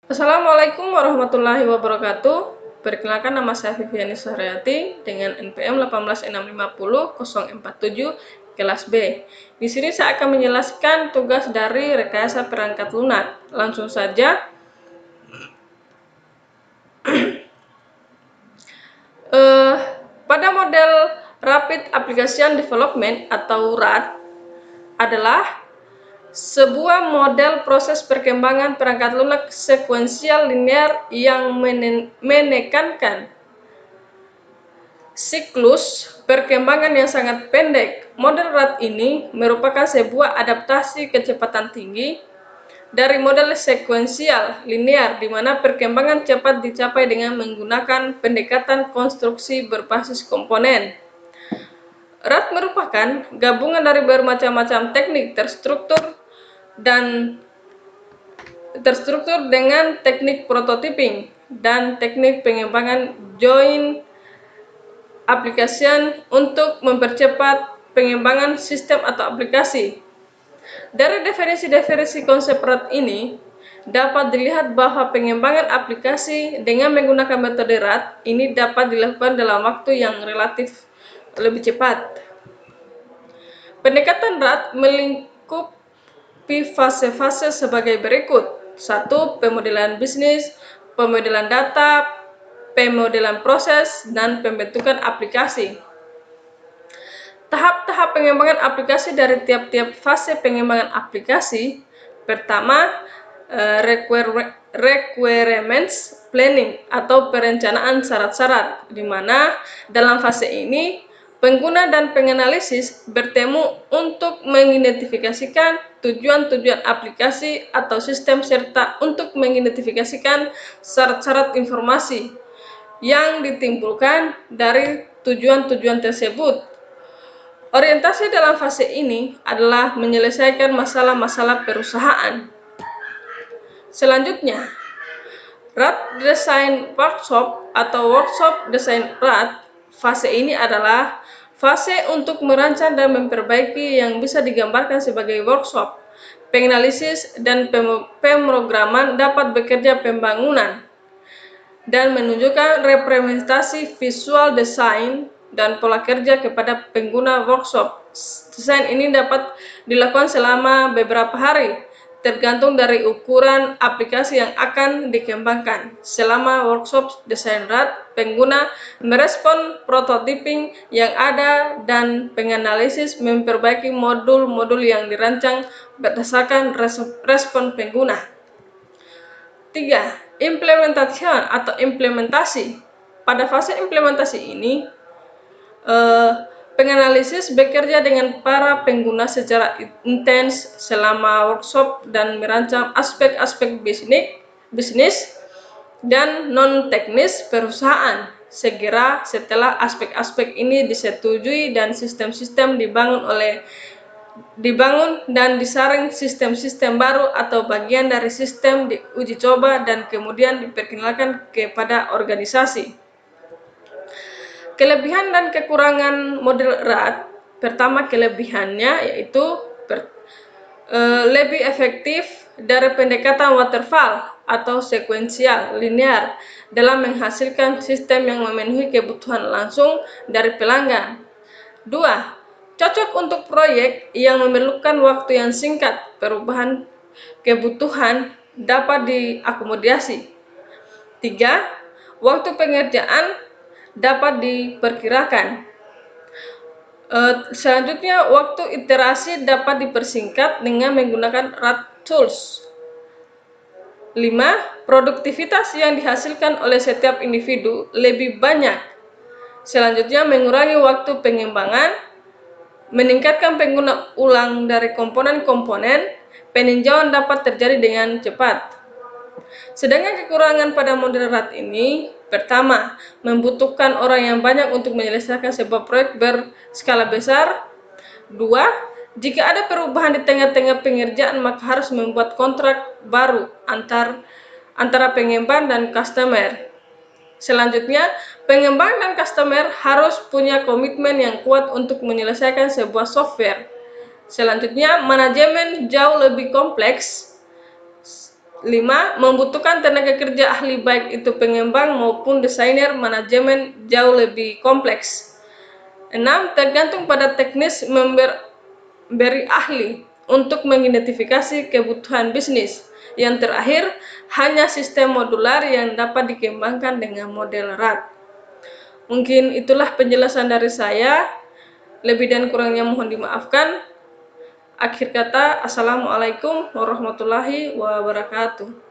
Assalamualaikum warahmatullahi wabarakatuh. Perkenalkan, nama saya Viviani Suharyati dengan NPM 18650-047 kelas B. Di sini saya akan menjelaskan tugas dari rekayasa perangkat lunak. Langsung saja. Pada model Rapid Application Development atau RAD adalah sebuah model proses perkembangan perangkat lunak sekuensial linear yang menekankan siklus perkembangan yang sangat pendek. Model RAD ini merupakan sebuah adaptasi kecepatan tinggi dari model sekuensial linear, di mana perkembangan cepat dicapai dengan menggunakan pendekatan konstruksi berbasis komponen. RAD merupakan gabungan dari bermacam-macam teknik terstruktur dengan teknik prototyping dan teknik pengembangan joint application untuk mempercepat pengembangan sistem atau aplikasi. Dari definisi-definisi konsep RAD ini, dapat dilihat bahwa pengembangan aplikasi dengan menggunakan metode RAD ini dapat dilakukan dalam waktu yang relatif lebih cepat. Pendekatan RAD melingkupi fase-fase sebagai berikut. 1. Pemodelan bisnis, pemodelan data, pemodelan proses, dan pembentukan aplikasi. Tahap-tahap pengembangan aplikasi dari tiap-tiap fase pengembangan aplikasi. Pertama, requirements planning atau perencanaan syarat-syarat, di mana dalam fase ini pengguna dan penganalisis bertemu untuk mengidentifikasikan tujuan-tujuan aplikasi atau sistem serta untuk mengidentifikasikan syarat-syarat informasi yang ditimbulkan dari tujuan-tujuan tersebut. Orientasi dalam fase ini adalah menyelesaikan masalah-masalah perusahaan. Selanjutnya, RAD Design Workshop atau Workshop Design RAD. Fase ini adalah fase untuk merancang dan memperbaiki yang bisa digambarkan sebagai workshop. Penganalisis dan pemrograman dapat bekerja pembangunan dan menunjukkan representasi visual desain dan pola kerja kepada pengguna workshop. Desain ini dapat dilakukan selama beberapa hari, tergantung dari ukuran aplikasi yang akan dikembangkan. Selama workshop desain RAD, pengguna merespon prototyping yang ada dan penganalisis memperbaiki modul-modul yang dirancang berdasarkan respon pengguna. 3. Implementasi. Pada fase implementasi ini, penganalisis bekerja dengan para pengguna secara intens selama workshop dan merancang aspek-aspek bisnis dan non-teknis perusahaan. Segera setelah aspek-aspek ini disetujui dan sistem-sistem dibangun dan disaring, sistem-sistem baru atau bagian dari sistem diuji coba dan kemudian diperkenalkan kepada organisasi. Kelebihan dan kekurangan model RAD. Pertama, kelebihannya yaitu lebih efektif dari pendekatan waterfall atau sekuensial linear dalam menghasilkan sistem yang memenuhi kebutuhan langsung dari pelanggan. 2. Cocok untuk proyek yang memerlukan waktu yang singkat, perubahan kebutuhan dapat diakomodasi. 3. Waktu pengerjaan dapat diperkirakan. Selanjutnya, waktu iterasi dapat dipersingkat dengan menggunakan RAD tools. 5. Produktivitas yang dihasilkan oleh setiap individu lebih banyak. Selanjutnya, mengurangi waktu pengembangan, meningkatkan pengguna ulang dari komponen-komponen, peninjauan dapat terjadi dengan cepat. Sedangkan kekurangan pada model RAD ini, pertama, membutuhkan orang yang banyak untuk menyelesaikan sebuah proyek berskala besar. 2. Jika ada perubahan di tengah-tengah pengerjaan, maka harus membuat kontrak baru antara pengembang dan customer. Selanjutnya, pengembang dan customer harus punya komitmen yang kuat untuk menyelesaikan sebuah software. Selanjutnya, manajemen jauh lebih kompleks. 5. Membutuhkan tenaga kerja ahli baik itu pengembang maupun desainer manajemen jauh lebih kompleks. 6. Tergantung pada teknis memberi ahli untuk mengidentifikasi kebutuhan bisnis. Yang terakhir, hanya sistem modular yang dapat dikembangkan dengan model RAD. Mungkin itulah penjelasan dari saya. Lebih dan kurangnya mohon dimaafkan. Akhir kata, Assalamualaikum warahmatullahi wabarakatuh.